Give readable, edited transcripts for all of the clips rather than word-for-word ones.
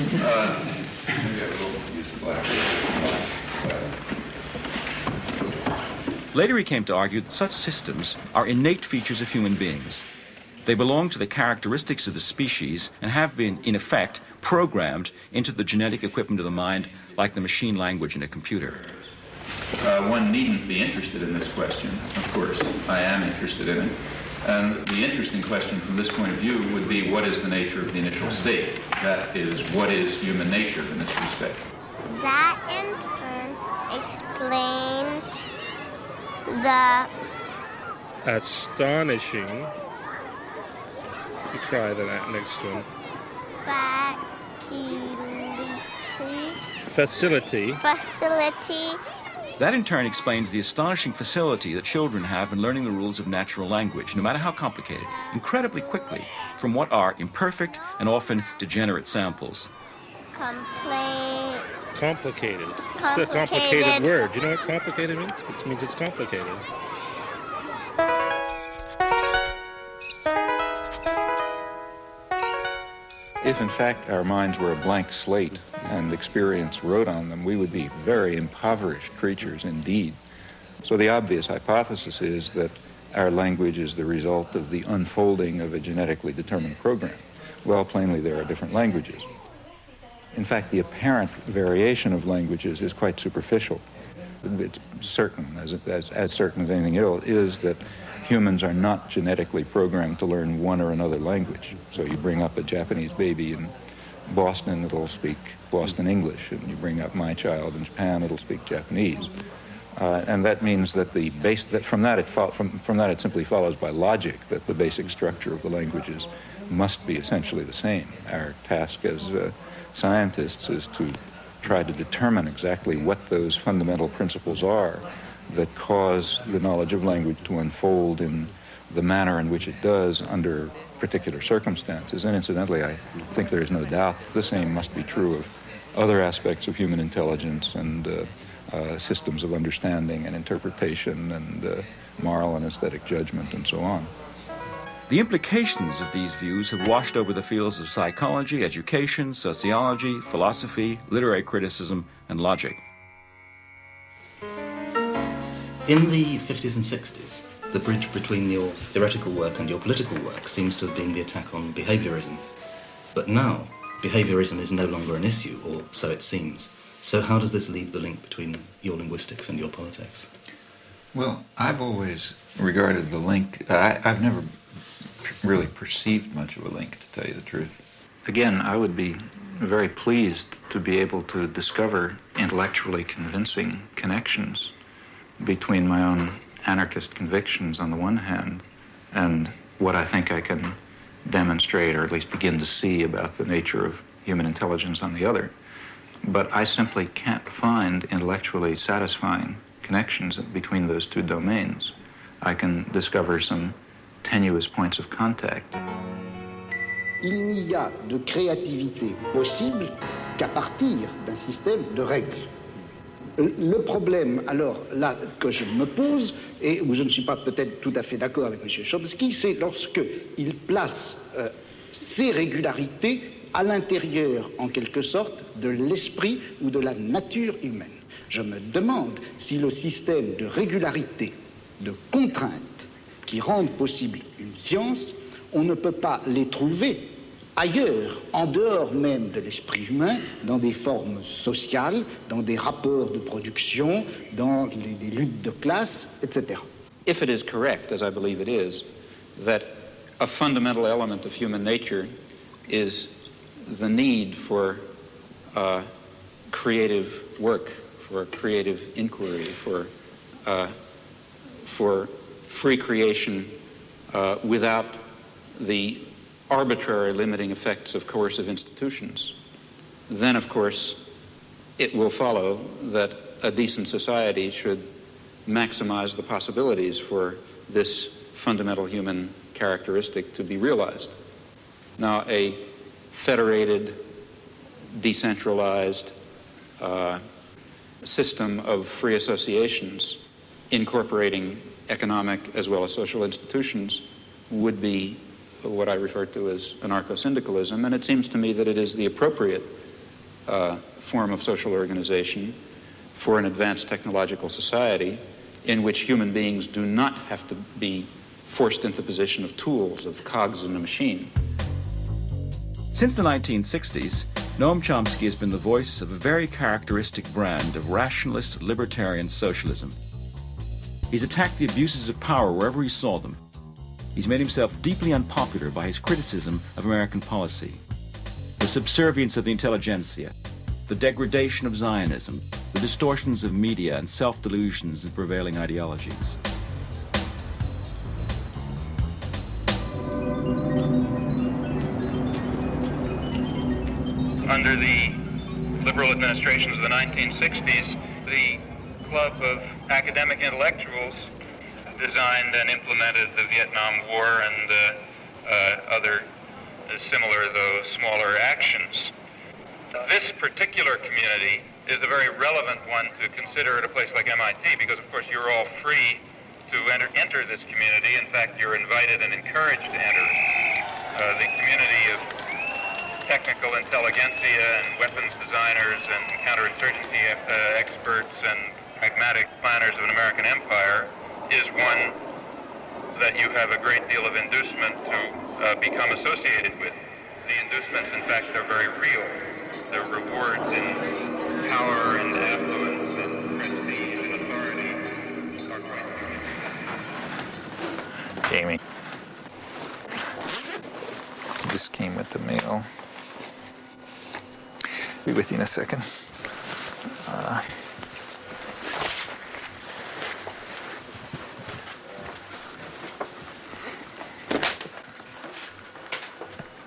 Maybe I will use the blackboard. Later he came to argue that such systems are innate features of human beings. They belong to the characteristics of the species and have been, in effect, programmed into the genetic equipment of the mind like the machine language in a computer. One needn't be interested in this question. Of course, I am interested in it. And the interesting question from this point of view would be, what is the nature of the initial state? That is, what is human nature in this respect? That in turn explains the astonishing. You try the next one. Facility. That in turn explains the astonishing facility that children have in learning the rules of natural language, no matter how complicated, incredibly quickly, from what are imperfect and often degenerate samples. Complicated. It's a complicated word. You know what complicated means? It means it's complicated. If, in fact, our minds were a blank slate and experience wrote on them, we would be very impoverished creatures indeed. So the obvious hypothesis is that our language is the result of the unfolding of a genetically determined program. Well, plainly, there are different languages. In fact, the apparent variation of languages is quite superficial. It's certain, as certain as anything else, is that humans are not genetically programmed to learn one or another language. So you bring up a Japanese baby in Boston, it'll speak Boston English, and you bring up my child in Japan, it'll speak Japanese. And that means that from that it simply follows by logic that the basic structure of the languages must be essentially the same. Our task as scientists is to try to determine exactly what those fundamental principles are that cause the knowledge of language to unfold in the manner in which it does under particular circumstances. And incidentally, I think there is no doubt the same must be true of other aspects of human intelligence and systems of understanding and interpretation and moral and aesthetic judgment and so on. The implications of these views have washed over the fields of psychology, education, sociology, philosophy, literary criticism, and logic. In the 50s and 60s, the bridge between your theoretical work and your political work seems to have been the attack on behaviorism. But now, behaviorism is no longer an issue, or so it seems. So how does this leave the link between your linguistics and your politics? Well, I've always regarded the link, I've never really perceived much of a link, to tell you the truth. Again, I would be very pleased to be able to discover intellectually convincing connections between my own anarchist convictions on the one hand and what I think I can demonstrate or at least begin to see about the nature of human intelligence on the other. But I simply can't find intellectually satisfying connections between those two domains. I can discover some tenuous points of contact. Il n'y a de créativité possible qu'à partir d'un système de règles. Le problème, alors, là, que je me pose, et où je ne suis pas peut-être tout à fait d'accord avec M. Chomsky, c'est lorsqu'il place ces régularités à l'intérieur, en quelque sorte, de l'esprit ou de la nature humaine. Je me demande si le système de régularité, de contraintes, qui rendent possible une science, on ne peut pas les trouver ailleurs, en dehors même de l'esprit humain, dans des formes sociales, dans des rapports de production, dans des luttes de classe, etc. If it is correct, as I believe it is, that a fundamental element of human nature is the need for creative work, for creative inquiry, for free creation without the arbitrary limiting effects of coercive institutions, then of course it will follow that a decent society should maximize the possibilities for this fundamental human characteristic to be realized. Now, a federated, decentralized system of free associations incorporating economic as well as social institutions would be what I refer to as anarcho-syndicalism, and it seems to me that it is the appropriate form of social organization for an advanced technological society in which human beings do not have to be forced into the position of tools, of cogs in a machine. Since the 1960s, Noam Chomsky has been the voice of a very characteristic brand of rationalist libertarian socialism. He's attacked the abuses of power wherever he saw them. He's made himself deeply unpopular by his criticism of American policy, the subservience of the intelligentsia, the degradation of Zionism, the distortions of media and self-delusions in prevailing ideologies. Under the liberal administrations of the 1960s, the club of academic intellectuals designed and implemented the Vietnam War and other similar, though smaller, actions. This particular community is a very relevant one to consider at a place like MIT because, of course, you're all free to enter this community. In fact, you're invited and encouraged to enter the community of technical intelligentsia and weapons designers and counterinsurgency experts and pragmatic planners of an American empire is one that you have a great deal of inducement to become associated with. The inducements, in fact, are very real. The rewards in power and affluence and prestige and authority are quite significant. Jamie. This came with the mail. Be with you in a second.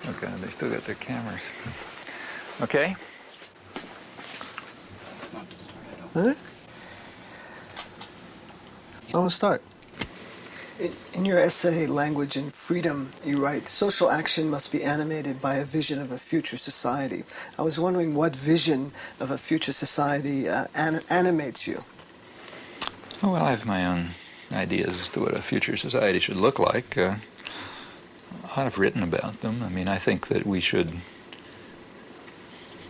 Oh God, they still got their cameras. Okay. Huh? I want to start. In your essay, Language and Freedom, you write, social action must be animated by a vision of a future society. I was wondering what vision of a future society animates you? Oh, well, I have my own ideas as to what a future society should look like. I've written about them. I mean, I think that we should,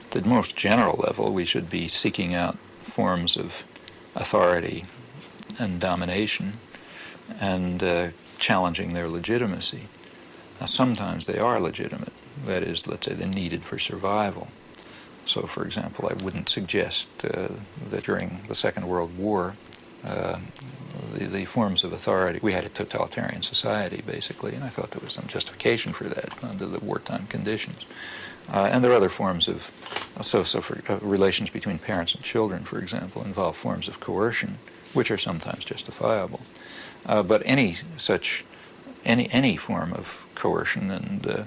at the most general level, we should be seeking out forms of authority and domination and challenging their legitimacy. Now, sometimes they are legitimate. That is, let's say, they're needed for survival. So, for example, I wouldn't suggest that during the Second World War, the forms of authority, we had a totalitarian society, basically, and I thought there was some justification for that under the wartime conditions. And there are other forms of, relations between parents and children, for example, involve forms of coercion, which are sometimes justifiable. But any form of coercion and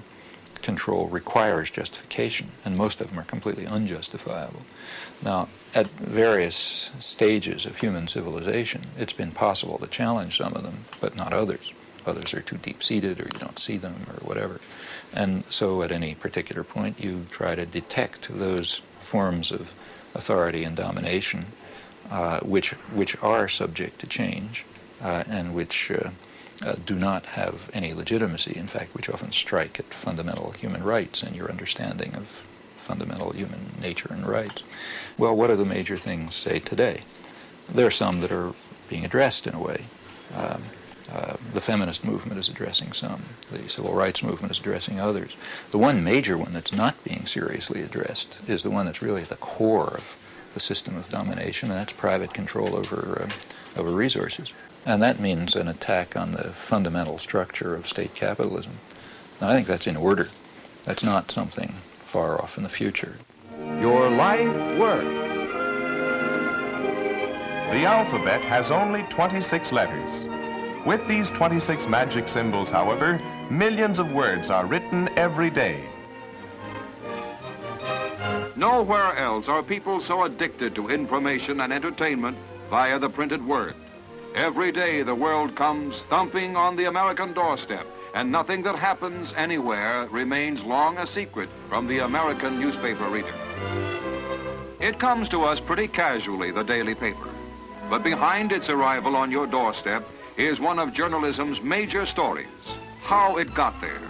control requires justification, and most of them are completely unjustifiable. Now, at various stages of human civilization, it's been possible to challenge some of them, but not others. Others are too deep-seated, or you don't see them, or whatever. And so at any particular point, you try to detect those forms of authority and domination which are subject to change, and which do not have any legitimacy, in fact, which often strike at fundamental human rights and your understanding of fundamental human nature and rights. Well, what are the major things, say, today? There are some that are being addressed in a way. The feminist movement is addressing some. The civil rights movement is addressing others. The one major one that's not being seriously addressed is the one that's really at the core of the system of domination, and that's private control over resources. And that means an attack on the fundamental structure of state capitalism. Now, I think that's in order. That's not something far off in the future. Your life work. The alphabet has only 26 letters. With these 26 magic symbols, however, millions of words are written every day. Nowhere else are people so addicted to information and entertainment via the printed word. Every day the world comes thumping on the American doorstep, and nothing that happens anywhere remains long a secret from the American newspaper reader. It comes to us pretty casually, the daily paper. But behind its arrival on your doorstep is one of journalism's major stories, how it got there.